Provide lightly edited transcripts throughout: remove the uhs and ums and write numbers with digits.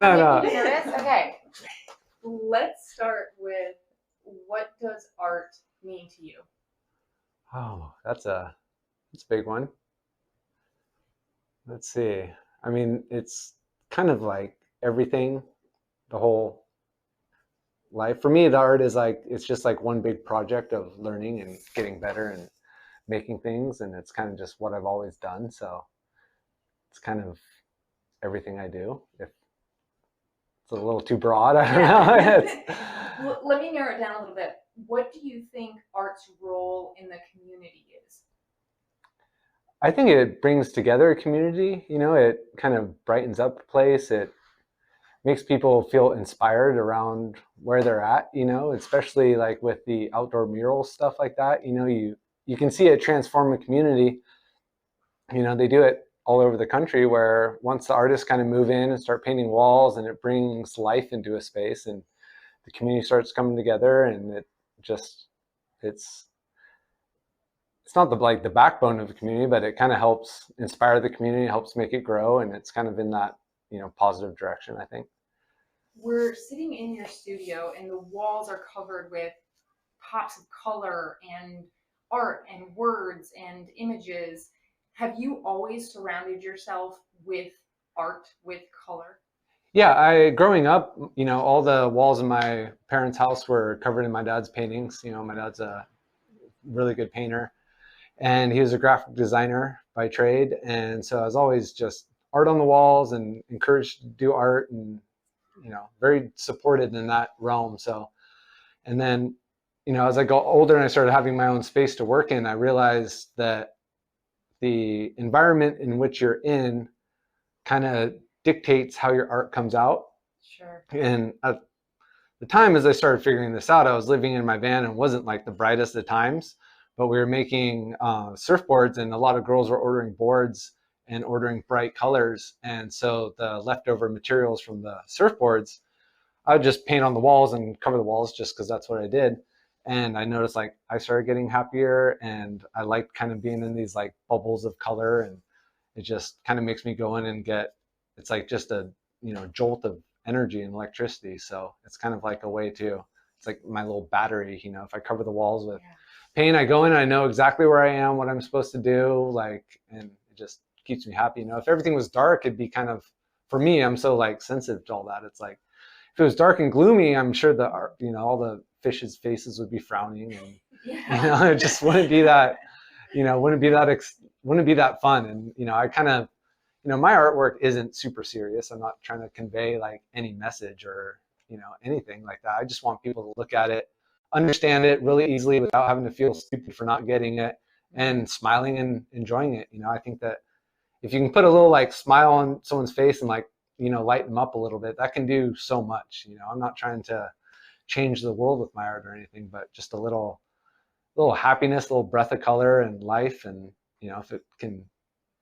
No, Are no. you nervous? Okay. Let's start with, what does art mean to you? Oh, that's a big one. Let's see. I mean, it's kind of like everything, the whole life. For me, the art is like it's just like one big project of learning and getting better and making things, and it's kind of just what I've always done. So it's kind of everything I do. If it's a little too broad, I don't Yeah. know. Let me narrow it down a little bit. What do you think art's role in the community is? I think it brings together a community. You know, it kind of brightens up a place. It makes people feel inspired around where they're at, you know, especially like with the outdoor mural stuff like that. You know, you can see it transform a community. You know, they do it all over the country where once the artists kind of move in and start painting walls and it brings life into a space and the community starts coming together and it just it's it's not the backbone of the community, but it kind of helps inspire the community, helps make it grow, and it's kind of in that positive direction, I think. We're sitting in your studio, and the walls are covered with pops of color and art and words and images. Have you always surrounded yourself with art, with color? Yeah, I growing up, all the walls in my parents' house were covered in my dad's paintings. You know, my dad's a really good painter, and he was a graphic designer by trade, and so I was always just art on the walls and encouraged to do art, and very supported in that realm. So, and then, as I got older and I started having my own space to work in, I realized that the environment in which you're in kind of dictates how your art comes out. Sure. And at the time, as I started figuring this out, I was living in my van and wasn't like the brightest of times, but we were making surfboards, and a lot of girls were ordering boards and ordering bright colors. And so the leftover materials from the surfboards, I would just paint on the walls and cover the walls just because that's what I did. And I noticed like I started getting happier and I liked kind of being in these like bubbles of color, and it just kind of makes me go in and get it's like just a jolt of energy and electricity. So it's kind of like a way to it's like my little battery. If I cover the walls with Yeah. paint, I go in and I know exactly where I am, what I'm supposed to do, like, and it just keeps me happy. If everything was dark, it'd be kind of, for me, I'm so like sensitive to all that. It's like if it was dark and gloomy, I'm sure all the fishes' faces would be frowning, and Yeah. it just wouldn't be that, wouldn't be that fun. And I kind of, my artwork isn't super serious. I'm not trying to convey like any message or anything like that. I just want people to look at it, understand it really easily without having to feel stupid for not getting it, and smiling and enjoying it. I think that if you can put a little like smile on someone's face and like light them up a little bit, that can do so much. I'm not trying to change the world with my art or anything, but just a little happiness, a little breath of color and life. And if it can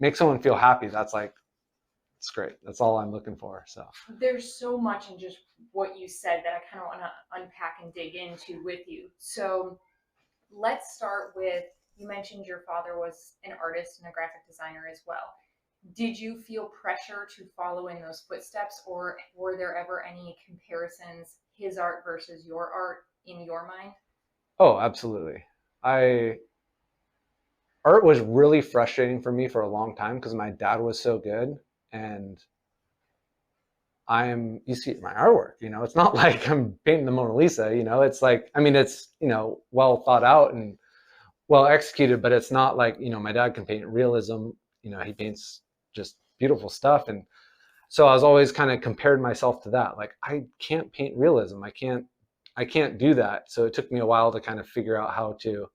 make someone feel happy, that's like it's great. That's all I'm looking for. So There's so much in just what you said that I kind of want to unpack and dig into with you. So let's start with, you mentioned your father was an artist and a graphic designer as well. Did you feel pressure to follow in those footsteps, or were there ever any comparisons, his art versus your art, in your mind? oh, absolutely. I Art was really frustrating for me for a long time because my dad was so good, and you see my artwork, it's not like I'm painting the Mona Lisa, it's like, I mean, it's, well thought out and well executed, but it's not like, my dad can paint realism, he paints just beautiful stuff. And so I was always kind of compared myself to that. Like, I can't paint realism. I can't do that. So it took me a while to kind of figure out how to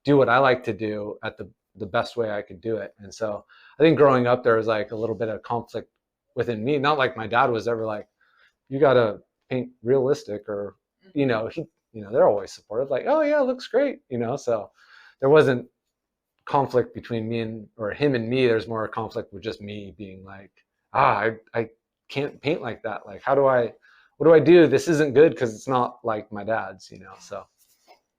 do what I like to do at the best way I could do it. And so I think growing up, there was like a little bit of conflict within me. Not like my dad was ever like, you got to paint realistic, or he they're always supportive, like, oh yeah, it looks great, so there wasn't conflict between me and or him and me. There's more conflict with just me being like, I can't paint like that. Like, what do I do? This isn't good because it's not like my dad's, so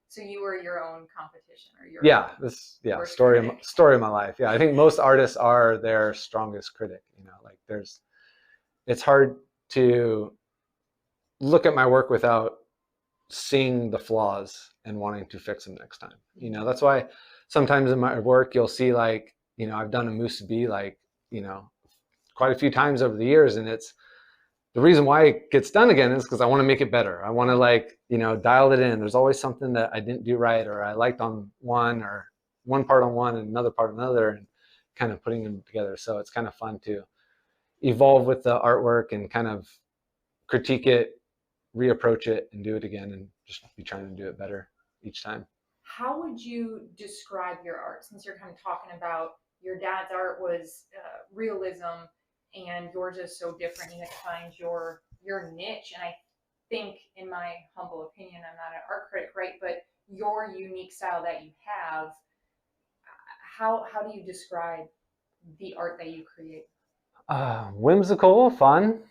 So you were your own competition, or your yeah, own this yeah worst story critic. story of my life. Yeah, I think most artists are their strongest critic. Like, it's hard. to look at my work without seeing the flaws and wanting to fix them next time. You know, that's why sometimes in my work you'll see, like, you know, I've done a musubi, like, you know, quite a few times over the years, and it's the reason why it gets done again is because I want to make it better. I want to, like, you know, dial it in. There's always something that I didn't do right, or I liked on one, or one part on one and another part on another, and kind of putting them together. So it's kind of fun to evolve with the artwork and kind of critique it, reapproach it, and do it again, and just be trying to do it better each time. How would you describe your art, since you're kind of talking about your dad's art was realism and yours is so different? You had to find your niche, and I think, in my humble opinion, I'm not an art critic, right, but your unique style that you have, how do you describe the art that you create? Whimsical, fun,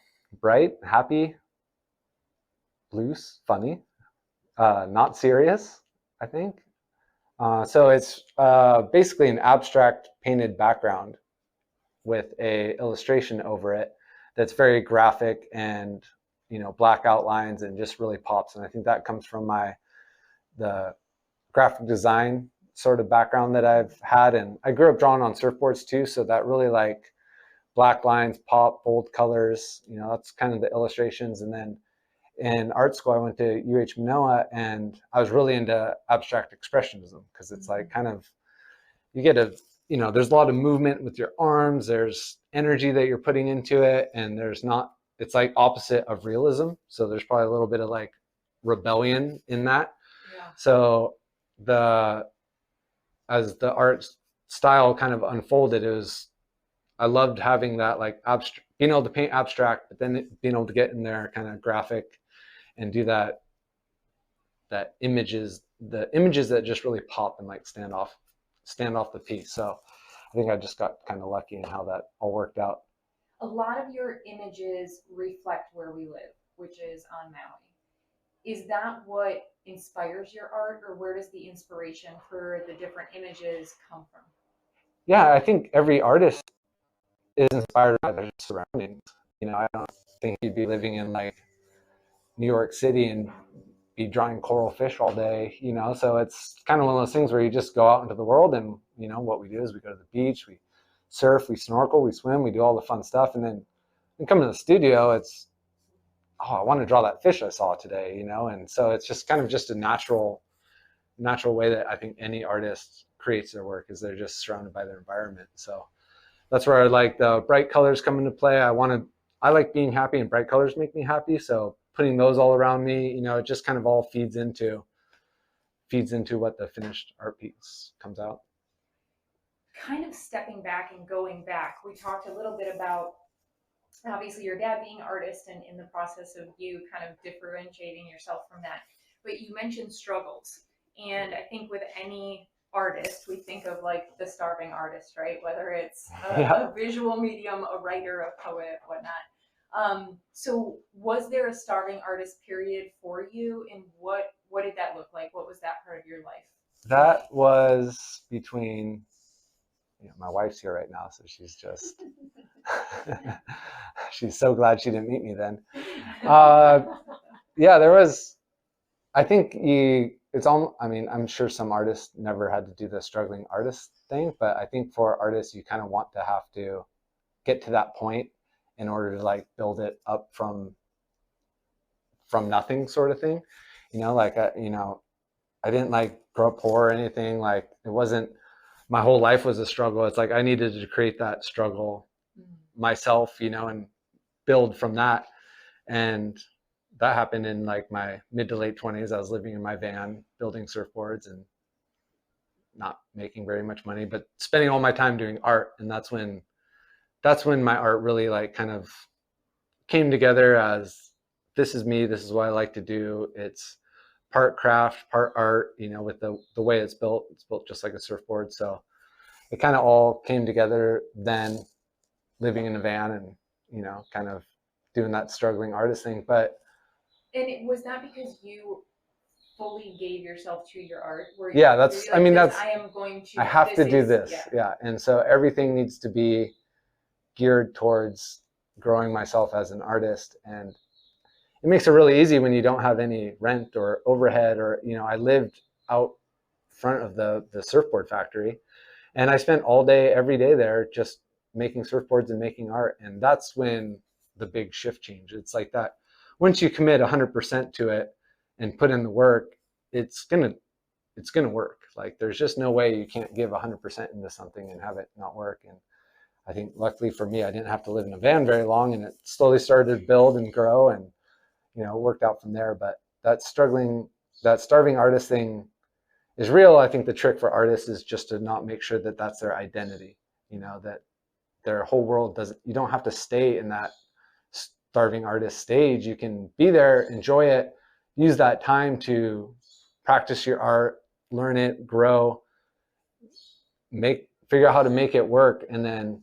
bright, happy, loose, funny, not serious, I think. So it's basically an abstract painted background with a illustration over it that's very graphic, and, you know, black outlines, and just really pops. And I think that comes from the graphic design sort of background that I've had. And I grew up drawing on surfboards too, so that really, like, black lines, pop, bold colors, you know, that's kind of the illustrations. And then in art school, I went to Manoa, and I was really into abstract expressionism, because it's like kind of, you get a, you know, there's a lot of movement with your arms, there's energy that you're putting into it, and there's not, it's like opposite of realism. So there's probably a little bit of, like, rebellion in that. Yeah. So as the art style kind of unfolded, I loved having that, like, being able to paint abstract, but then being able to get in there kind of graphic and do the images that just really pop and, like, stand off the piece. So I think I just got kind of lucky in how that all worked out. A lot of your images reflect where we live, which is on Maui. Is that what inspires your art, or where does the inspiration for the different images come from? Yeah, I think every artist is inspired by their surroundings. You know, I don't think you'd be living in, like, New York City and be drawing coral fish all day, you know. So it's kind of one of those things where you just go out into the world, and, you know, what we do is we go to the beach, we surf, we snorkel, we swim, we do all the fun stuff, and then we come to the studio, it's, oh, I want to draw that fish I saw today, you know. And so it's just kind of just a natural way that I think any artist creates their work, is they're just surrounded by their environment. So that's where I like the bright colors come into play. I like being happy, and bright colors make me happy. So putting those all around me, you know, it just kind of all feeds into what the finished art piece comes out. Kind of stepping back and going back, we talked a little bit about, obviously, your dad being an artist, and in the process of you kind of differentiating yourself from that. But you mentioned struggles. And I think with any artist, we think of, like, the starving artist, right? Whether it's a visual medium, a writer, a poet, whatnot. So was there a starving artist period for you? And what did that look like? What was that part of your life? That was between, you know, my wife's here right now, so she's just she's so glad she didn't meet me then. Yeah, there was, I think it's all, I mean, I'm sure some artists never had to do the struggling artist thing, but I think for artists, you kind of want to have to get to that point in order to, like, build it up from nothing, sort of thing. You know, like, you know, I didn't, like, grow up poor or anything. Like, it wasn't, my whole life was a struggle. It's like I needed to create that struggle myself, you know, and build from that. And that happened in, like, my mid to late 20s. I was living in my van, building surfboards, and not making very much money, but spending all my time doing art. And that's when my art really, like, kind of came together as, this is me, this is what I like to do. It's part craft, part art, you know, with the way it's built just like a surfboard. So it kind of all came together then, living in a van and, you know, kind of doing that struggling artist thing. But And it was not because you fully gave yourself to your art, where yeah, that's, like, I mean, I am going to, I have to do this. yeah. Yeah. And so everything needs to be geared towards growing myself as an artist. And it makes it really easy when you don't have any rent or overhead, or, you know, I lived out front of the surfboard factory, and I spent all day, every day there just making surfboards and making art. And that's when the big shift changed. It's like that. Once you commit 100% to it and put in the work, it's gonna work. Like, there's just no way you can't give 100% into something and have it not work. And I think luckily for me, I didn't have to live in a van very long, and it slowly started to build and grow, and, you know, worked out from there. But that starving artist thing is real. I think the trick for artists is just to not make sure that that's their identity, you know, that their whole world doesn't, you don't have to stay in that starving artist stage. You can be there, enjoy it, use that time to practice your art, learn it, grow, figure out how to make it work. And then,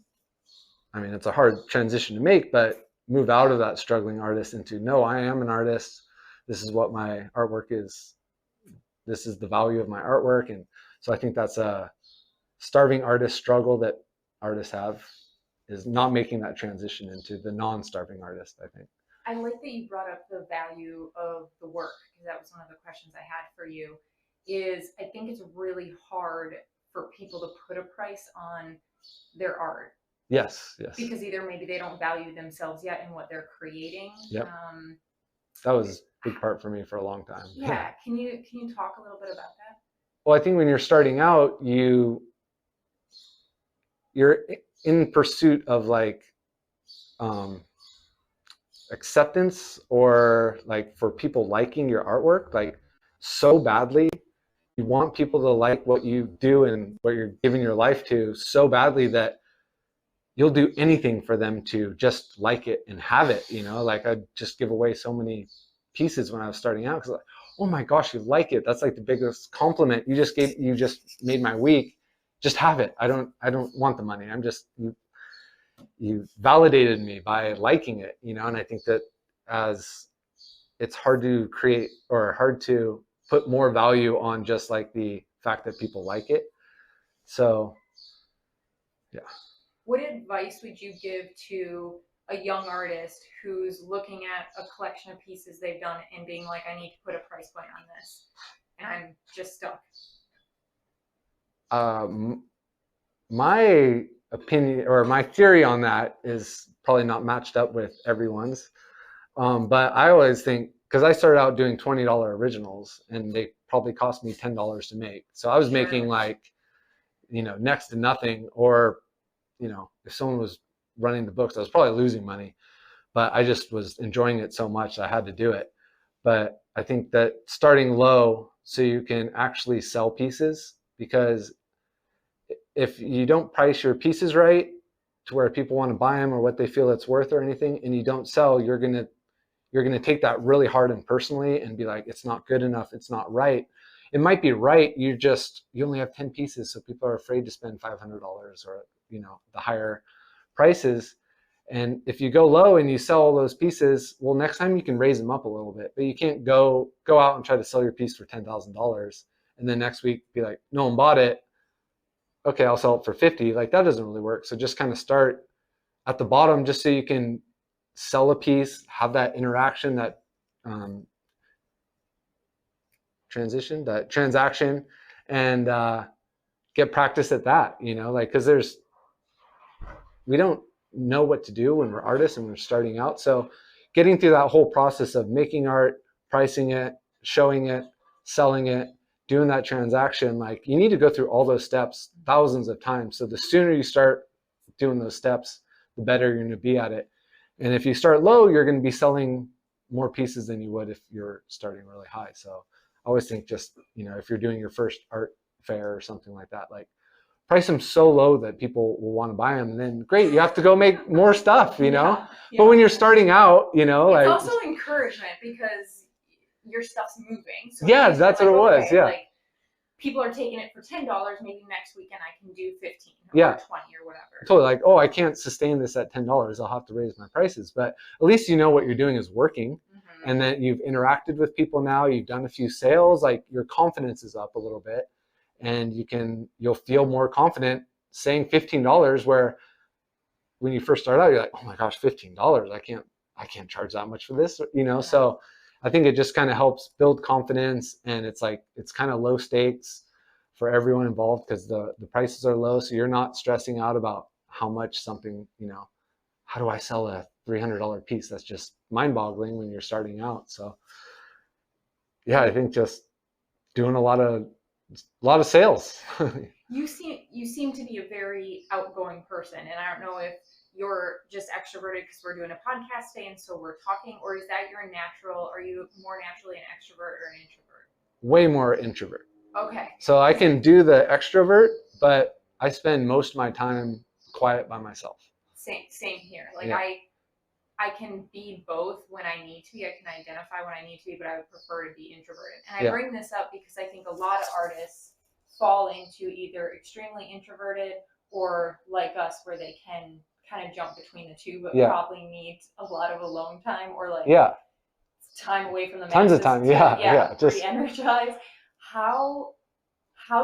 I mean, it's a hard transition to make, but move out of that struggling artist into, no, I am an artist. This is what my artwork is. This is the value of my artwork. And so I think that's a starving artist struggle that artists have, is not making that transition into the non-starving artist, I think. I like that you brought up the value of the work, because that was one of the questions I had for you. Is I think it's really hard for people to put a price on their art. Yes. Because either maybe they don't value themselves yet in what they're creating. Yep. That was a big part for me for a long time. Yeah. Can you talk a little bit about that? Well, I think when you're starting out, you're in pursuit of like acceptance, or like for people liking your artwork like so badly. You want people to like what you do and what you're giving your life to so badly that you'll do anything for them to just like it and have it, you know. Like, I'd just give away so many pieces when I was starting out, because like, oh my gosh, you like it, that's like the biggest compliment. You just made my week. Just have it. I don't want the money. You validated me by liking it, you know. And I think that as it's hard to create, or hard to put more value on just like the fact that people like it. So yeah. What advice would you give to a young artist who's looking at a collection of pieces they've done and being like, I need to put a price point on this, and I'm just stuck? My opinion, or my theory on that, is probably not matched up with everyone's. But I always think, because I started out doing $20 originals, and they probably cost me $10 to make. So I was making like, you know, next to nothing. Or, you know, if someone was running the books, I was probably losing money, but I just was enjoying it so much I had to do it. But I think that starting low so you can actually sell pieces, because if you don't price your pieces right to where people want to buy them or what they feel it's worth or anything, and you don't sell, you're going to take that really hard and personally and be like, it's not good enough, it's not right. It might be right, you only have 10 pieces, so people are afraid to spend $500, or, you know, the higher prices. And if you go low and you sell all those pieces, well, next time you can raise them up a little bit, but you can't go out and try to sell your piece for $10,000 and then next week be like, no one bought it, okay, I'll sell it for 50. Like, that doesn't really work. So just kind of start at the bottom, just so you can sell a piece, have that interaction, that transaction, and get practice at that, you know, like, because we don't know what to do when we're artists and we're starting out. So getting through that whole process of making art, pricing it, showing it, selling it, doing that transaction, like, you need to go through all those steps thousands of times. So the sooner you start doing those steps, the better you're going to be at it. And if you start low, you're going to be selling more pieces than you would if you're starting really high. So I always think, just, you know, if you're doing your first art fair or something like that, like, price them so low that people will want to buy them, and then great, you have to go make more stuff, you know. Yeah. But when you're starting out, you know, it's like, also encouragement, because your stuff's moving. So yeah, that's what it was. Yeah, like, people are taking it for $10, maybe next weekend I can do 15 or 20 or whatever. Totally. Like, oh, I can't sustain this at $10, I'll have to raise my prices. But at least you know what you're doing is working. Mm-hmm. And then you've interacted with people now, you've done a few sales, like, your confidence is up a little bit, and you'll feel more confident saying $15, where when you first start out, you're like, oh my gosh, $15. I can't charge that much for this, you know? So I think it just kind of helps build confidence, and it's like, it's kind of low stakes for everyone involved because the prices are low. So you're not stressing out about how much something, you know, how do I sell a $300 piece? That's just mind boggling when you're starting out. So yeah, I think just doing a lot of sales. You seem to be a very outgoing person, and I don't know if you're just extroverted because we're doing a podcast today and so we're talking, or is that your natural? Are you more naturally an extrovert or an introvert? Way more introvert. Okay. So I can do the extrovert, but I spend most of my time quiet by myself. Same here. Like I can be both when I need to be. I can identify when I need to be, but I would prefer to be introverted. And I bring this up because I think a lot of artists fall into either extremely introverted or like us, where they can kind of jump between the two, but probably need a lot of alone time or like time away from the tons of time. Just re-energize. How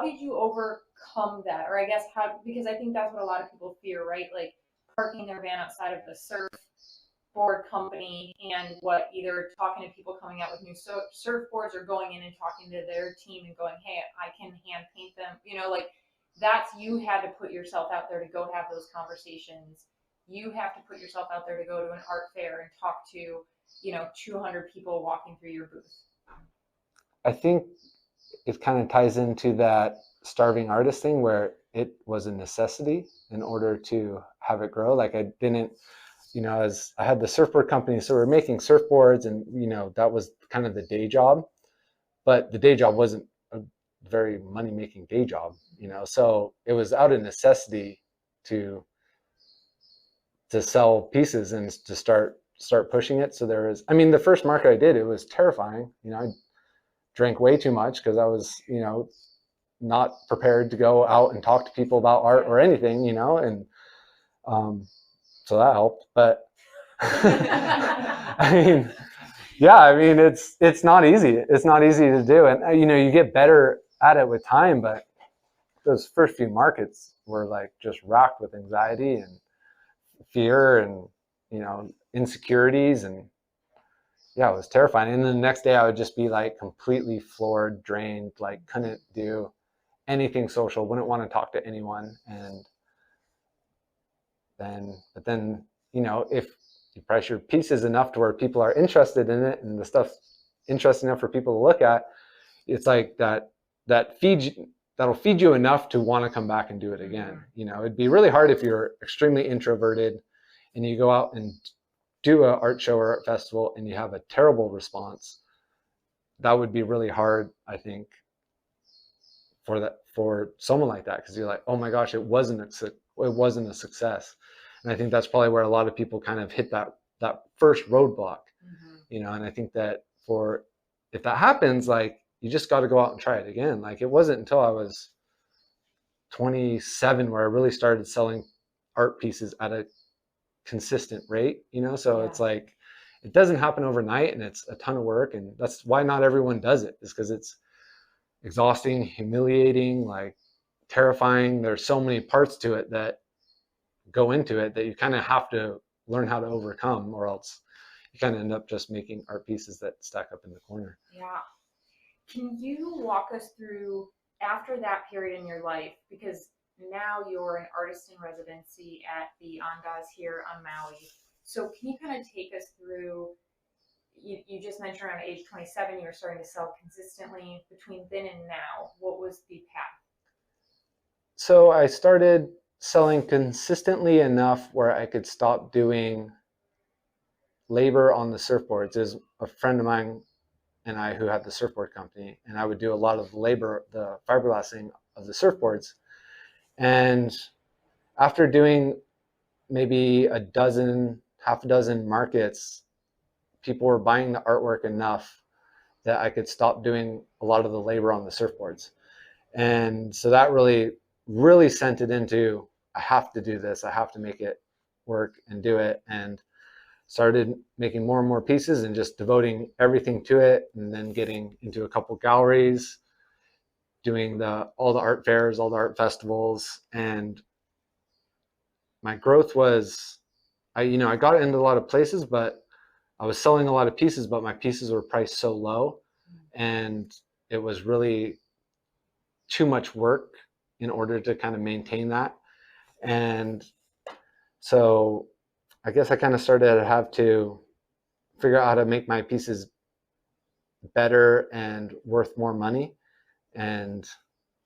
did you overcome that? Or I guess because I think that's what a lot of people fear, right? Like parking their van outside of the surfboard company and either talking to people coming out with new surfboards or going in and talking to their team and going, hey, I can hand paint them. You know, like you had to put yourself out there to go have those conversations. You have to put yourself out there to go to an art fair and talk to, 200 people walking through your booth. I think it kind of ties into that starving artist thing where it was a necessity in order to have it grow. Like I didn't, as I had the surfboard company, so we were making surfboards and, that was kind of the day job, but the day job wasn't a very money-making day job, so it was out of necessity to sell pieces and to start pushing it. So there was, the first market I did, it was terrifying. I drank way too much because I was, not prepared to go out and talk to people about art or anything, and so that helped. But it's not easy. It's not easy to do, and you get better at it with time. But those first few markets were like just racked with anxiety and fear and insecurities, and it was terrifying. And then the next day I would just be like completely floored, drained, like couldn't do anything social, wouldn't want to talk to anyone. And then if you price your pieces enough to where people are interested in it and the stuff's interesting enough for people to look at, it's like that'll feed you enough to want to come back and do it again. It'd be really hard if you're extremely introverted and you go out and do an art show or art festival and you have a terrible response. That would be really hard, I think, for someone like that, because you're like, oh my gosh, it wasn't a success. And I think that's probably where a lot of people kind of hit that first roadblock. And I think that if that happens, like, you just got to go out and try it again. Like, it wasn't until I was 27 where I really started selling art pieces at a consistent rate, so it's like, it doesn't happen overnight, and it's a ton of work, and that's why not everyone does it, is because it's exhausting, humiliating, like terrifying. There's so many parts to it that go into it that you kind of have to learn how to overcome, or else you kind of end up just making art pieces that stack up in the corner. Yeah. Can you walk us through, after that period in your life, because now you're an artist in residency at the Andaz here on Maui. So can you kind of take us through, you just mentioned around age 27, you were starting to sell consistently. Between then and now, what was the path? So I started selling consistently enough where I could stop doing labor on the surfboards. There's a friend of mine and I who had the surfboard company, and I would do a lot of labor, the fiberglassing of the surfboards. And after doing maybe half a dozen markets, people were buying the artwork enough that I could stop doing a lot of the labor on the surfboards. And so that really, really sent it into, I have to do this. I have to make it work and do it. And started making more and more pieces and just devoting everything to it, and then getting into a couple galleries, doing all the art fairs, all the art festivals, and my growth was, I got into a lot of places, but I was selling a lot of pieces, but my pieces were priced so low, and it was really too much work in order to kind of maintain that. And so I guess I kind of started to have to figure out how to make my pieces better and worth more money, and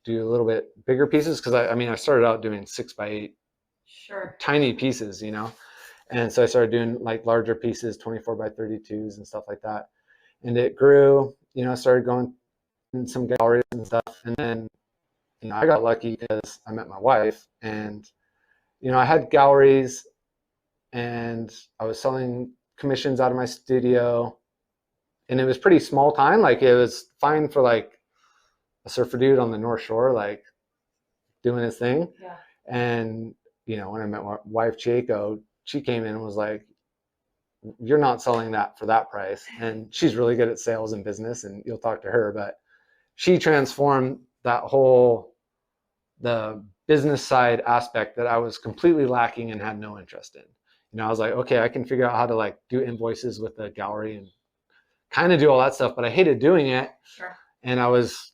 do a little bit bigger pieces, because I started out doing 6x8 Sure. tiny pieces, and so I started doing like larger pieces, 24x32s and stuff like that, and it grew. I started going in some galleries and stuff, and then I got lucky because I met my wife, and I had galleries, and I was selling commissions out of my studio, and it was pretty small time. Like, it was fine for like a surfer dude on the North Shore, like doing his thing. Yeah. And when I met my wife Chieko, she came in and was like, "You're not selling that for that price." And she's really good at sales and business, and you'll talk to her, but she transformed the business side aspect that I was completely lacking and had no interest in. I was like, okay, I can figure out how to like do invoices with the gallery and kind of do all that stuff, but I hated doing it. Sure. And I was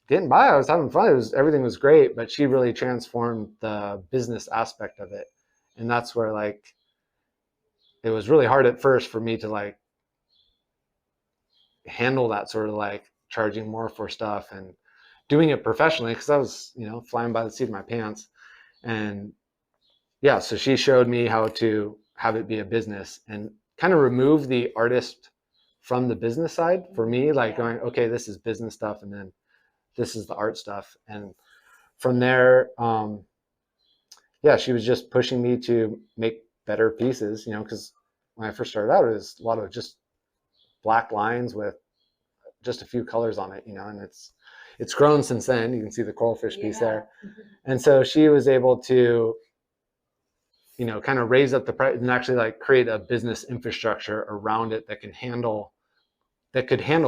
getting by. I was having fun. Everything was great, but she really transformed the business aspect of it. And that's where like it was really hard at first for me to like handle that sort of like charging more for stuff and doing it professionally, because I was, flying by the seat of my pants. And yeah, so she showed me how to have it be a business and kind of remove the artist from the business side for me, like going, okay, this is business stuff, and then this is the art stuff. And from there, yeah, she was just pushing me to make better pieces, because when I first started out, it was a lot of just black lines with just a few colors on it, and it's grown since then. You can see the coral fish piece there. And so she was able to, kind of raise up the price and actually like create a business infrastructure around it that could handle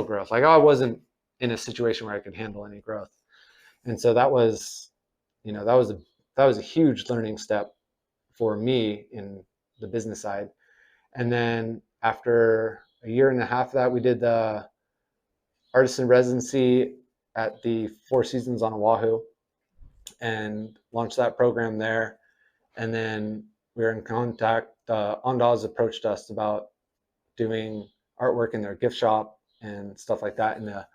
growth. Like, I wasn't in a situation where I could handle any growth. And so that was, that was a huge learning step for me in the business side. And then after a year and a half of that, we did the artist in residency at the Four Seasons on Oahu and launched that program there. And then we were in contact. Andaz approached us about doing artwork in their gift shop and stuff like that. And the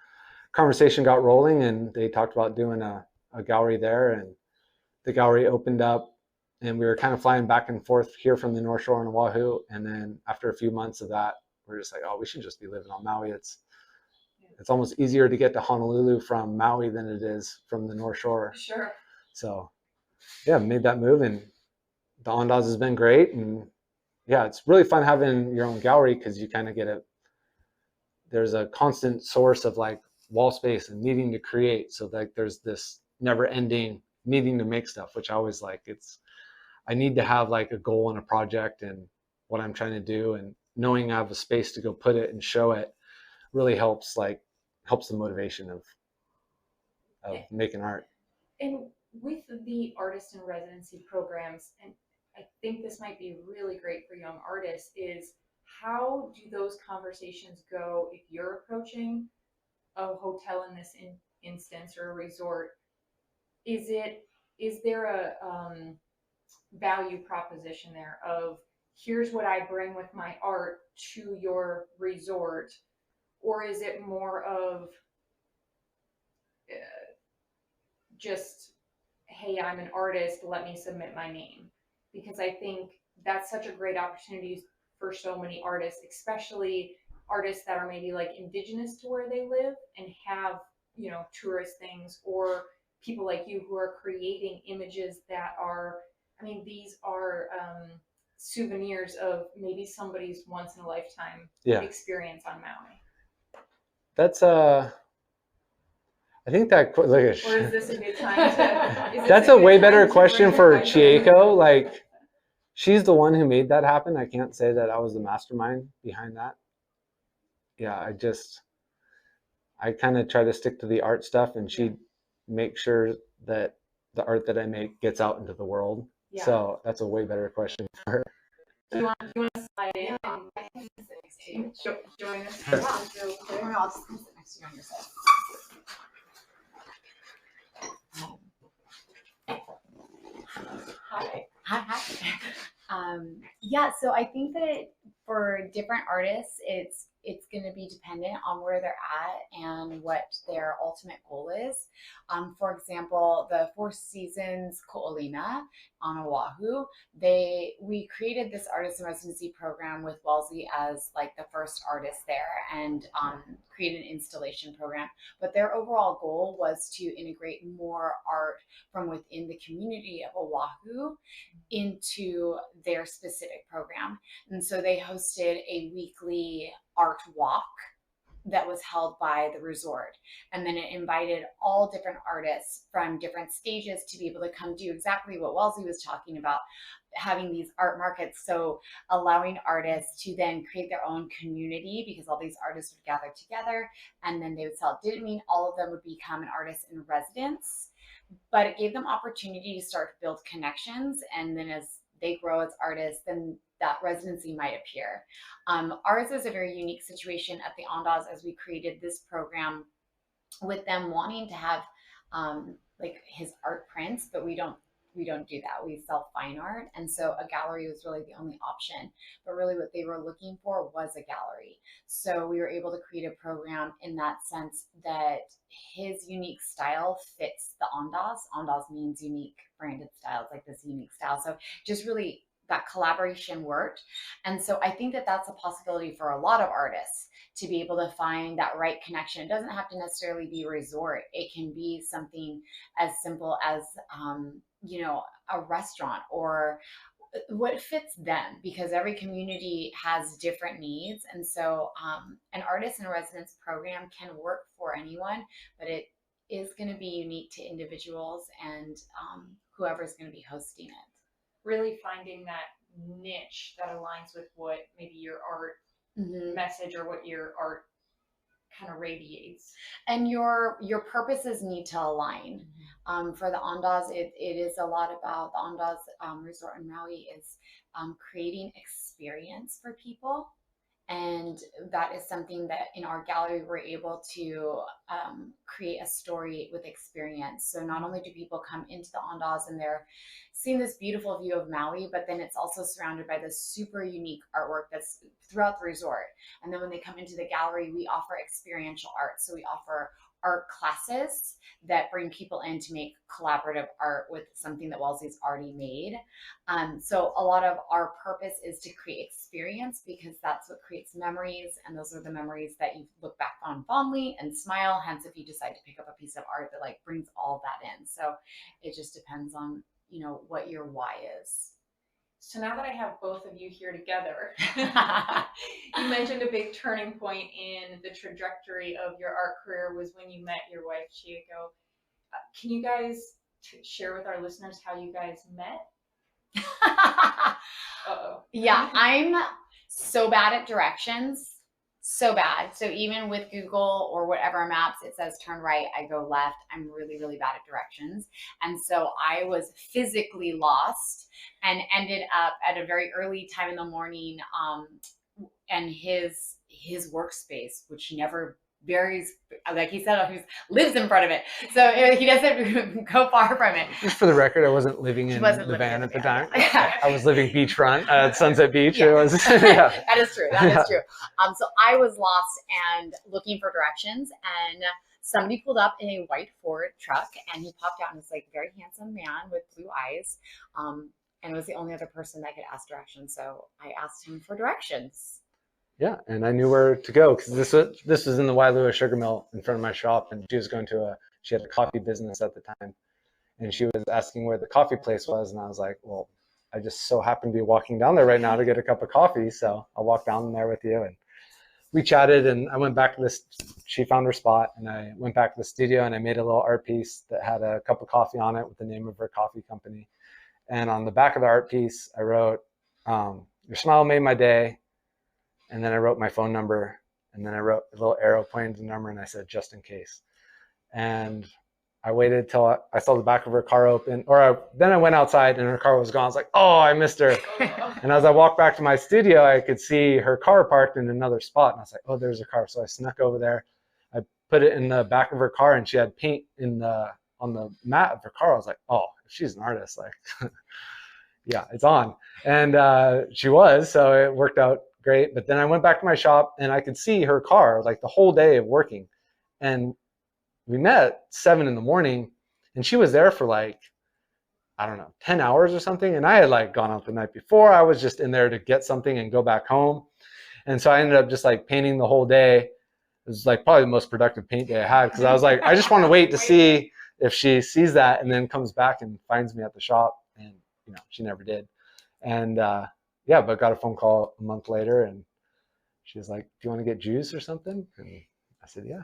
conversation got rolling, and they talked about doing a gallery there. And the gallery opened up, and we were kind of flying back and forth here from the North Shore on Oahu. And then after a few months of that, we're just like, oh, we should just be living on Maui. It's almost easier to get to Honolulu from Maui than it is from the North Shore. Sure. So yeah, made that move, and the Andaz has been great. And yeah, it's really fun having your own gallery, because you kind of there's a constant source of like wall space and needing to create. So like there's this never ending needing to make stuff, which I always like. I need to have like a goal and a project and what I'm trying to do, and knowing I have a space to go put it and show it really helps the motivation of making art. And with the artist in residency programs, and I think this might be really great for young artists, is how do those conversations go if you're approaching a hotel in this instance, or a resort? Is there a value proposition there of, here's what I bring with my art to your resort, or is it more of just, hey, I'm an artist, let me submit my name? Because I think that's such a great opportunity for so many artists, especially artists that are maybe like indigenous to where they live and have, tourist things, or people like you who are creating images that are, these are souvenirs of maybe somebody's once in a lifetime experience on Maui. That's I think that, like, or is this a good time to? That's a way better question for Chieko. Like, she's the one who made that happen. I can't say that I was the mastermind behind that. Yeah, I kind of try to stick to the art stuff, and she makes sure that the art that I make gets out into the world. Yeah. So that's a way better question for her. Do you want to slide in and I can sit next to you. join us? Sure. Real quick? Or I'll just come sit next to you on your side. Hi. Hi. Yeah, so I think that for different artists, it's going to be dependent on where they're at and what their ultimate goal is. For example, the Four Seasons Ko'olina on Oahu, we created this artist in residency program with Welzie as like the first artist there, and created an installation program. But their overall goal was to integrate more art from within the community of Oahu into their specific program. And so they hosted a weekly art walk that was held by the resort. And then it invited all different artists from different stages to be able to come do exactly what Welzie was talking about, having these art markets. So allowing artists to then create their own community, because all these artists would gather together and then they would sell. It didn't mean all of them would become an artist in residence, but it gave them opportunity to start to build connections. And then as they grow as artists, then that residency might appear. Ours is a very unique situation at the Andaz, as we created this program with them wanting to have like his art prints, but we don't do that. We sell fine art. And so a gallery was really the only option. But really what they were looking for was a gallery. So we were able to create a program in that sense that his unique style fits the Andaz. Andaz means unique branded styles, like this unique style. So just really that collaboration worked. And so I think that that's a possibility for a lot of artists to be able to find that right connection. It doesn't have to necessarily be a resort. It can be something as simple as, a restaurant, or what fits them, because every community has different needs. And so an artist in a residence program can work for anyone, but it is going to be unique to individuals and whoever's going to be hosting it. Really finding that niche that aligns with what maybe your art message or what your art kind of radiates. And your purposes need to align. For the Andaz, it is a lot about the Andaz Resort in Maui is creating experience for people. And that is something that in our gallery, we're able to create a story with experience. So not only do people come into the Andaz and they're seeing this beautiful view of Maui, but then it's also surrounded by this super unique artwork that's throughout the resort. And then when they come into the gallery, we offer experiential art. So we offer art classes that bring people in to make collaborative art with something that Welzie's already made. So a lot of our purpose is to create experience, because that's what creates memories, and those are the memories that you look back on fondly and smile. Hence, if you decide to pick up a piece of art that like brings all of that in. So it just depends on what your why is. So now that I have both of you here together, you mentioned a big turning point in the trajectory of your art career was when you met your wife, Chieko. Can you guys share with our listeners how you guys met? Uh-oh. Yeah, I'm so bad at directions. So bad. So even with Google or whatever maps, it says turn right, I go left. I'm really, really bad at directions. And so I was physically lost and ended up at a very early time in the morning, and his workspace, which never varies, like he said, he lives in front of it. So he doesn't go far from it. Just for the record, I wasn't living in the van at the time. I was living beachfront at Sunset Beach. Yeah. It was, yeah. That is true. That is true. So I was lost and looking for directions, and somebody pulled up in a white Ford truck, and he popped out, and was like a very handsome man with blue eyes. And was the only other person that could ask directions. So I asked him for directions. Yeah, and I knew where to go, because this was in the Wailua sugar mill in front of my shop, and she was going to she had a coffee business at the time, and she was asking where the coffee place was, and I was like, well, I just so happen to be walking down there right now to get a cup of coffee, so I'll walk down there with you. And we chatted, and I went back to this. She found her spot, and I went back to the studio, and I made a little art piece that had a cup of coffee on it with the name of her coffee company. And on the back of the art piece, I wrote, "Your smile made my day." And then I wrote my phone number, and then I wrote a little arrow pointing to the number, and I said, "just in case." And I waited till I saw the back of her car open, then I went outside and her car was gone. I was like, oh, I missed her. And as I walked back to my studio, I could see her car parked in another spot. And I was like, oh, there's her car. So I snuck over there. I put it in the back of her car, and she had paint on the mat of her car. I was like, oh, she's an artist. Like, yeah, it's on. And she was, so it worked out great. But then I went back to my shop, and I could see her car like the whole day of working. And we met at 7 a.m, and she was there for like, I don't know, 10 hours or something. And I had like gone out the night before. I was just in there to get something and go back home. And so I ended up just like painting the whole day. It was like probably the most productive paint day I had, because I was like, I just want to wait to see if she sees that and then comes back and finds me at the shop. And, you know, she never did. And yeah, but got a phone call a month later, and she was like, do you want to get juice or something? And I said, yeah.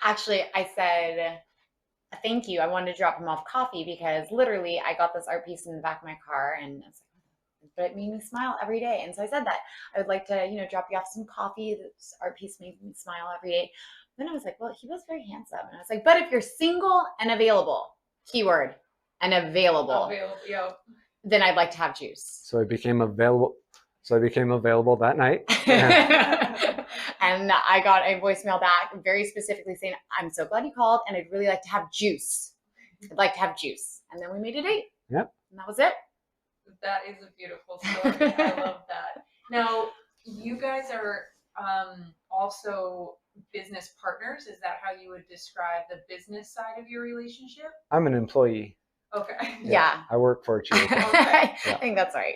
Actually, I said, thank you. I wanted to drop him off coffee because literally I got this art piece in the back of my car, and I was like, but it made me smile every day. And so I said that I would like to, you know, drop you off some coffee. This art piece made me smile every day. Then I was like, well, he was very handsome. And I was like, but if you're single and available, keyword, and available, then I'd like to have juice. So I became available. That night. And I got a voicemail back very specifically saying, I'm so glad you called, and I'd really like to have juice. I'd like to have juice. And then we made a date. Yep. And that was it. That is a beautiful story. I love that. Now, you guys are also business partners. Is that how you would describe the business side of your relationship? I'm an employee. Okay. Yeah. I work for you. Okay. I think that's right.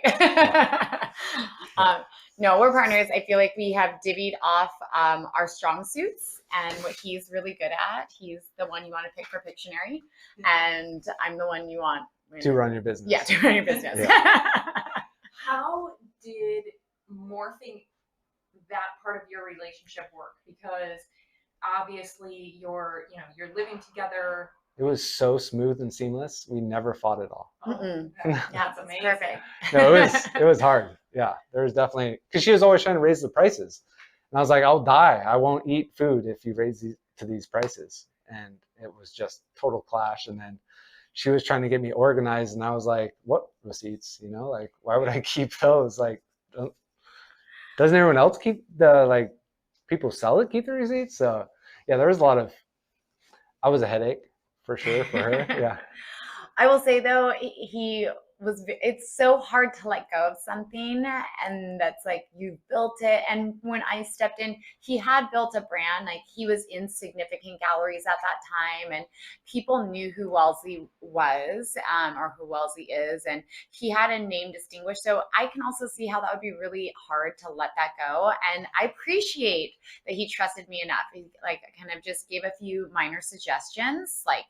No, we're partners. I feel like we have divvied off our strong suits, and what he's really good at. He's the one you want to pick for Pictionary, and I'm the one you want to run your business. Yeah, to run your business. Yeah. How did morphing that part of your relationship work? Because obviously you're living together. It was so smooth and seamless. We never fought at all. That's amazing. Perfect. No, it was hard. Yeah, there was definitely, because she was always trying to raise the prices, and I was like, I'll die. I won't eat food if you raise these prices. And it was just total clash. And then she was trying to get me organized, and I was like, what receipts? You know, like, why would I keep those? Like, doesn't everyone else keep people sell it, keep the receipts? So yeah, there was a lot of, I was a headache for sure for her. Yeah. I will say though, it's so hard to let go of something, and that's like, you built it. And when I stepped in, he had built a brand. Like, he was in significant galleries at that time, and people knew who Welzie was, or who Welzie is, and he had a name distinguished. So I can also see how that would be really hard to let that go. And I appreciate that he trusted me enough. He kind of just gave a few minor suggestions, like,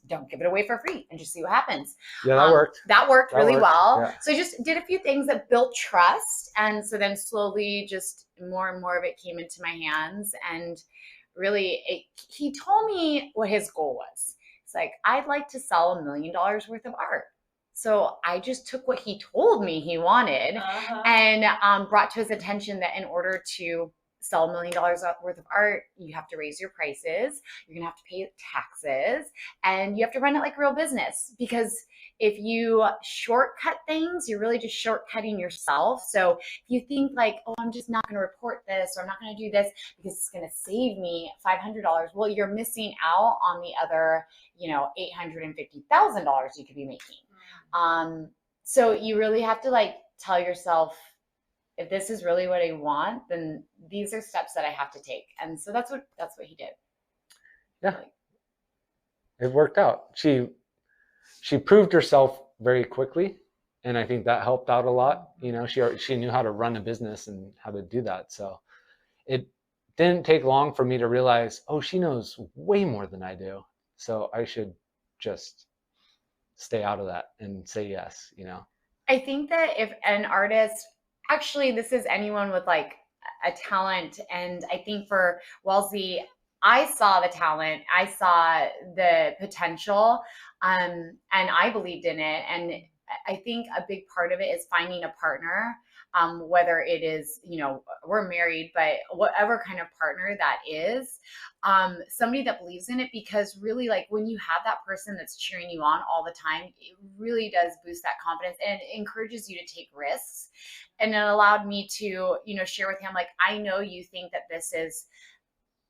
don't give it away for free and just see what happens. Yeah, that worked. That worked really well. Yeah. So I just did a few things that built trust. And so then slowly just more and more of it came into my hands. And really, he told me what his goal was. It's like, I'd like to sell $1 million worth of art. So I just took what he told me he wanted and brought to his attention that in order to sell $1 million worth of art, you have to raise your prices, you're gonna have to pay taxes, and you have to run it like a real business. Because if you shortcut things, you're really just shortcutting yourself. So if you think like, oh, I'm just not gonna report this, or I'm not gonna do this because it's gonna save me $500, well, you're missing out on the other, $850,000 you could be making. So you really have to tell yourself, if this is really what I want, then these are steps that I have to take. And so that's what he did. Yeah. It worked out. She proved herself very quickly, and I think that helped out a lot. She knew how to run a business and how to do that. So it didn't take long for me to realize, oh, she knows way more than I do. So I should just stay out of that and say yes, I think that if an artist, actually, this is anyone with a talent. And I think for Welzie, I saw the talent, I saw the potential, and I believed in it. And I think a big part of it is finding a partner, whether it is, we're married, but whatever kind of partner that is, somebody that believes in it, because really, like, when you have that person that's cheering you on all the time, it really does boost that confidence and it encourages you to take risks. And it allowed me to, share with him, like, I know you think that this is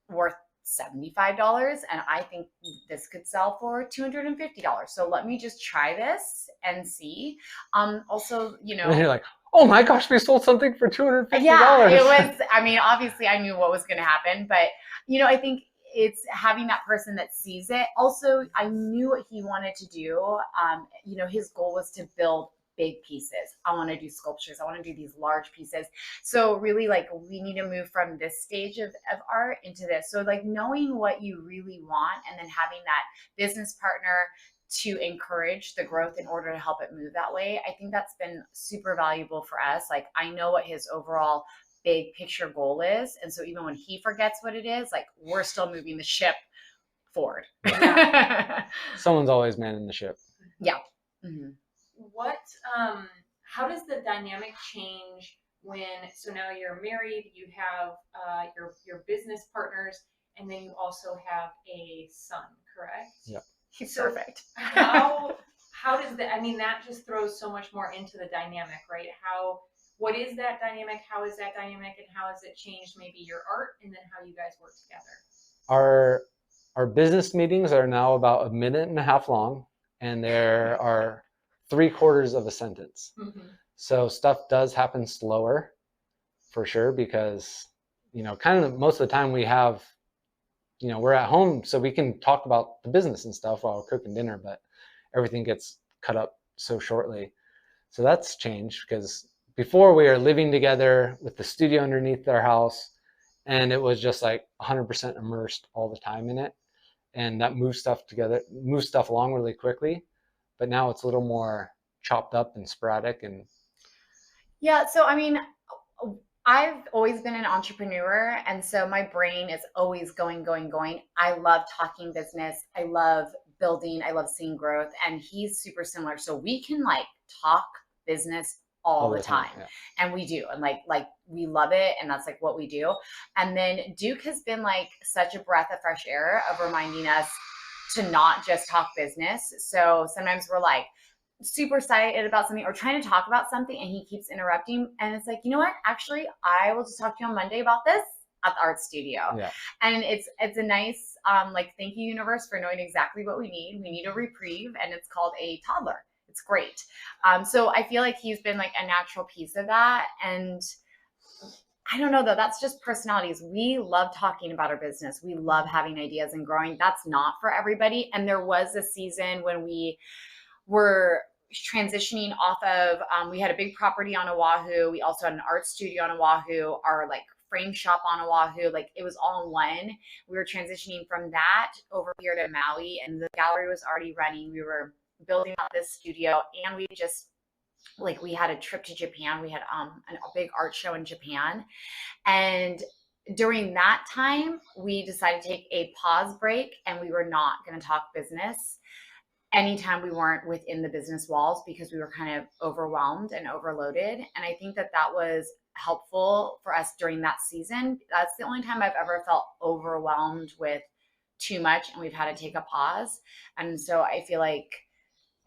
worth $75 and I think this could sell for $250. So let me just try this and see. Also, And you're like, oh my gosh, we sold something for $250. Yeah, it was, I mean, obviously I knew what was going to happen, but I think it's having that person that sees it. Also, I knew what he wanted to do. His goal was to build big pieces. I want to do sculptures. I want to do these large pieces. So really, like, we need to move from this stage of art into this. So like knowing what you really want and then having that business partner to encourage the growth in order to help it move that way. I think that's been super valuable for us. Like, I know what his overall big picture goal is. And so even when he forgets what it is, like, we're still moving the ship forward. Someone's always manning the ship. Yeah. Mm-hmm. How does the dynamic change so now you're married, you have your business partners, and then you also have a son, correct? Yeah. He's perfect. How does that, I mean, that just throws so much more into the dynamic, right? What is that dynamic? How is that dynamic? And how has it changed maybe your art and then how you guys work together? Our business meetings are now about 1.5 minutes long, and there are 3/4 of a sentence. Mm-hmm. So stuff does happen slower for sure, because, kind of most of the time we have, we're at home, so we can talk about the business and stuff while we're cooking dinner, but everything gets cut up so shortly. So that's changed, because before we were living together with the studio underneath our house, and it was just like 100% immersed all the time in it. And that moves stuff along really quickly. But now it's a little more chopped up and sporadic. And yeah, so I mean, I've always been an entrepreneur, and so my brain is always going. I love talking business. I love building. I love seeing growth, and he's super similar. So we can like talk business all the time. Yeah. And we do. And like we love it. And that's like what we do. And then Duke has been like such a breath of fresh air of reminding us to not just talk business. So sometimes we're like super excited about something or trying to talk about something and he keeps interrupting. And it's like, you know what? Actually, I will just talk to you on Monday about this at the art studio. Yeah. And it's a nice, thank you, universe, for knowing exactly what we need. We need a reprieve, and it's called a toddler. It's great. So I feel like he's been like a natural piece of that. And I don't know though, that's just personalities. We love talking about our business. We love having ideas and growing. That's not for everybody. And there was a season when we were transitioning off of, we had a big property on Oahu. We also had an art studio on Oahu, our like frame shop on Oahu. Like it was all in one. We were transitioning from that over here to Maui, and the gallery was already running. We were building out this studio, and we just we had a trip to Japan. We had a big art show in Japan, and during that time we decided to take a pause break, and we were not going to talk business anytime we weren't within the business walls, because we were kind of overwhelmed and overloaded. And I think that was helpful for us during that season. That's the only time I've ever felt overwhelmed with too much and we've had to take a pause. And so I feel like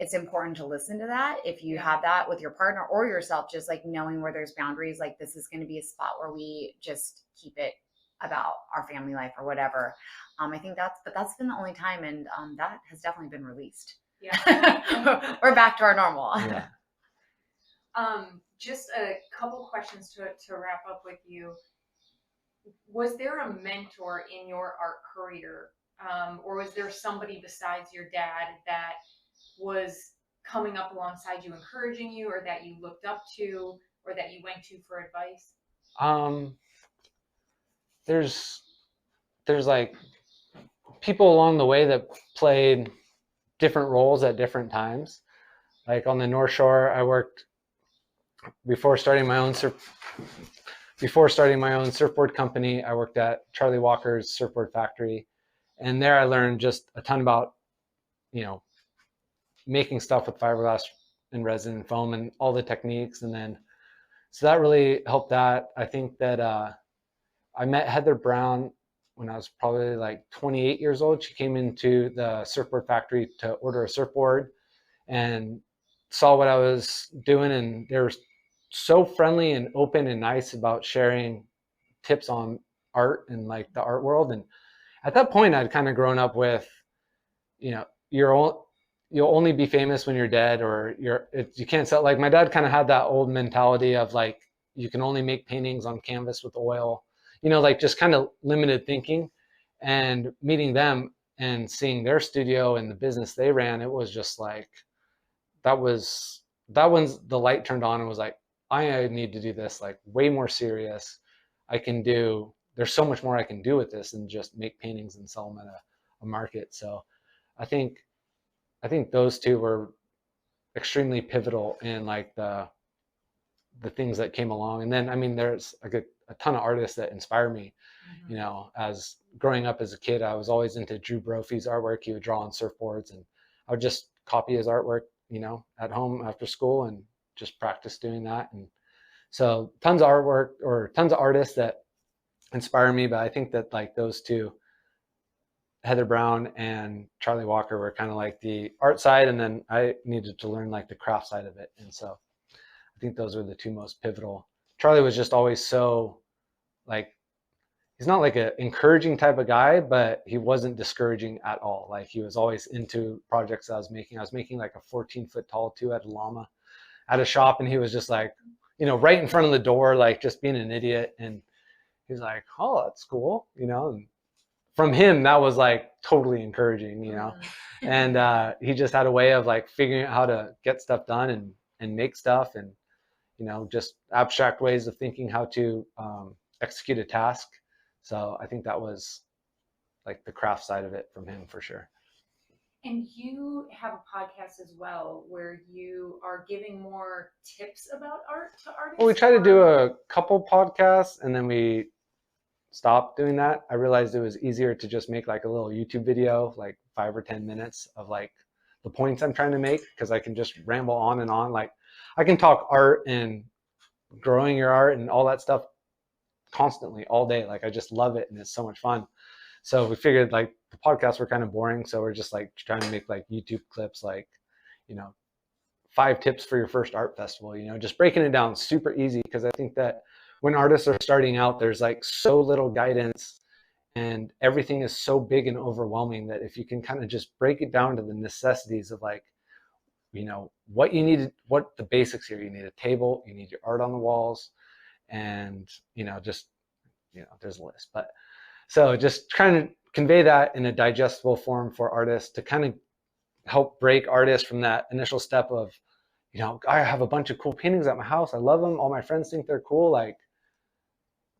it's important to listen to that if you have that with your partner or yourself, just like knowing where there's boundaries, like this is going to be a spot where we just keep it about our family life or whatever. I think that's been the only time, and that has definitely been released. Yeah. We're back to our normal. Yeah. Just a couple questions to wrap up with you. Was there a mentor in your art career, or was there somebody besides your dad that was coming up alongside you, encouraging you, or that you looked up to, or that you went to for advice? There's like people along the way that played different roles at different times. Like on the North Shore, I worked before starting my own surfboard company. I worked at Charlie Walker's surfboard factory, and there I learned just a ton about, making stuff with fiberglass in resin and foam and all the techniques. And then, so that really helped that. I think that I met Heather Brown when I was probably like 28 years old. She came into the surfboard factory to order a surfboard and saw what I was doing. And they were so friendly and open and nice about sharing tips on art and like the art world. And at that point, I'd kind of grown up with, you know, you'll only be famous when you're dead, or you can't sell. Like my dad kind of had that old mentality of like, you can only make paintings on canvas with oil, you know, like just kind of limited thinking. And meeting them and seeing their studio and the business they ran, it was just like, that one's the light turned on and was like, I need to do this like way more serious. There's so much more I can do with this than just make paintings and sell them at a market. So I think those two were extremely pivotal in like the things that came along. And then, I mean, there's a ton of artists that inspire me. You know, as growing up as a kid, I was always into Drew Brophy's artwork. He would draw on surfboards and I would just copy his artwork, you know, at home after school and just practice doing that. And so tons of artwork or tons of artists that inspire me. But I think that like those two, Heather Brown and Charlie Walker, were kind of like the art side, and then I needed to learn like the craft side of it. And so I think those were the two most pivotal. Charlie was just always so like, he's not like an encouraging type of guy, but he wasn't discouraging at all. Like he was always into projects I was making. I was making like a 14-foot tall two-headed llama at a shop, and he was just like, you know, right in front of the door, like just being an idiot. And he's like, oh, that's cool, you know. And from him, that was like totally encouraging, you know. And he just had a way of like figuring out how to get stuff done and make stuff, and you know, just abstract ways of thinking how to execute a task. So I think that was like the craft side of it from him for sure. And you have a podcast as well where you are giving more tips about art to artists? Well, we tried to do a couple podcasts and then we stopped doing that. I realized it was easier to just make like a little YouTube video, like 5 or 10 minutes of like the points I'm trying to make, because I can just ramble on and on. Like I can talk art and growing your art and all that stuff constantly all day. Like I just love it and it's so much fun. So we figured like the podcasts were kind of boring, so we're just like trying to make like YouTube clips, like, you know, 5 tips for your first art festival, you know, just breaking it down super easy. Because I think that when artists are starting out, there's like so little guidance and everything is so big and overwhelming that if you can kind of just break it down to the necessities of like, you know, what you need, what the basics here, you need a table, you need your art on the walls, and, you know, just, you know, there's a list. But so just trying to convey that in a digestible form for artists to kind of help break artists from that initial step of, you know, I have a bunch of cool paintings at my house. I love them. All my friends think they're cool. Like,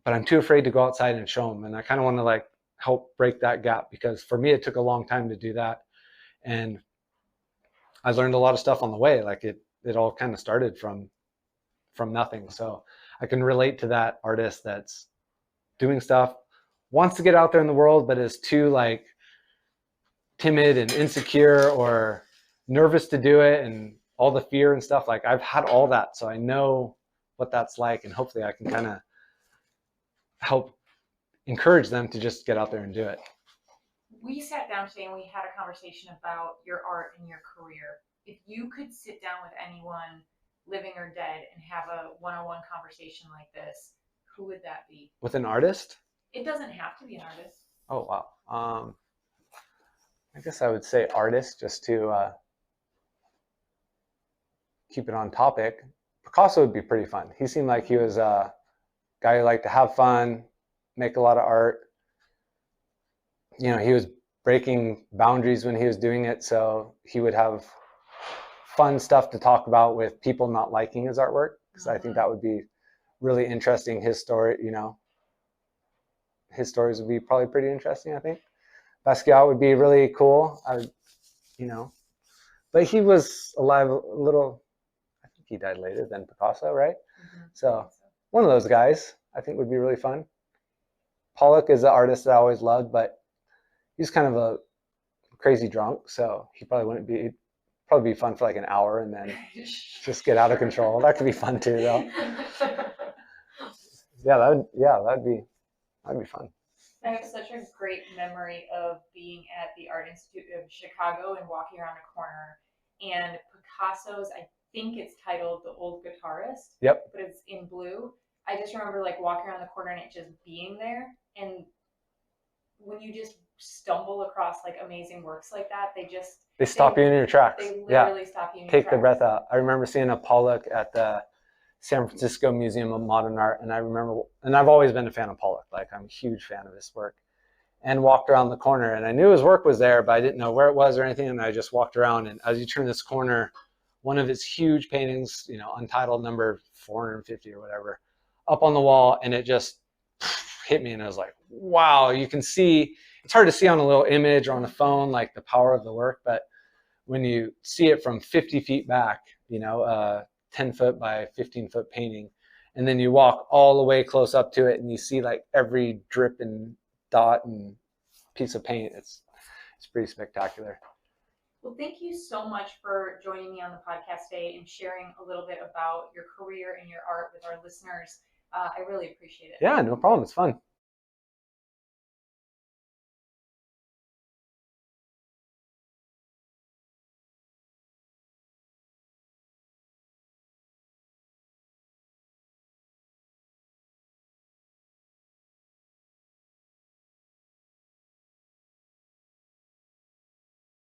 but I'm too afraid to go outside and show them. And I kind of want to like help break that gap, because for me, it took a long time to do that. And I learned a lot of stuff on the way. Like it all kind of started from nothing. So I can relate to that artist that's doing stuff, wants to get out there in the world, but is too like timid and insecure or nervous to do it, and all the fear and stuff. Like I've had all that, so I know what that's like, and hopefully I can kind of help encourage them to just get out there and do it. We sat down today and we had a conversation about your art and your career. If you could sit down with anyone, living or dead, and have a one-on-one conversation like this, who would that be? With an artist? It doesn't have to be an artist. Oh, wow. I guess I would say artist, just to keep it on topic. Picasso would be pretty fun. He seemed like he was a guy who liked to have fun, make a lot of art. You know, he was breaking boundaries when he was doing it, so he would have fun stuff to talk about with people not liking his artwork, because I think that would be really interesting. His story, you know, his stories would be probably pretty interesting, I think. Basquiat would be really cool. You know, but he was alive a little, I think he died later than Picasso, right? So one of those guys I think would be really fun. Pollock is an artist that I always loved, but he's kind of a crazy drunk, so he probably wouldn't be probably be fun for like an hour and then just get out of control. That could be fun too, though. Yeah, that'd be fun. I have such a great memory of being at the Art Institute of Chicago and walking around a corner, and Picasso's, I think it's titled The Old Guitarist. Yep. But it's in blue. I just remember like walking around the corner and it just being there. And when you just stumble across like amazing works like that, they stop you in your tracks. They literally stop you in your Take tracks. the breath out. I remember seeing a Pollock at the San Francisco Museum of Modern Art, and I've always been a fan of Pollock. Like, I'm a huge fan of his work, and walked around the corner, and I knew his work was there, but I didn't know where it was or anything, and I just walked around, and as you turn this corner, one of his huge paintings, untitled number 450 or whatever, up on the wall, and it just hit me, and I was like, wow. You can see, it's hard to see on a little image or on a phone, like the power of the work, but when you see it from 50 feet back, 10-foot by 15-foot painting, and then you walk all the way close up to it and you see like every drip and dot and piece of paint, it's pretty spectacular. Well, thank you so much for joining me on the podcast today and sharing a little bit about your career and your art with our listeners. I really appreciate it. Yeah, no problem. It's fun.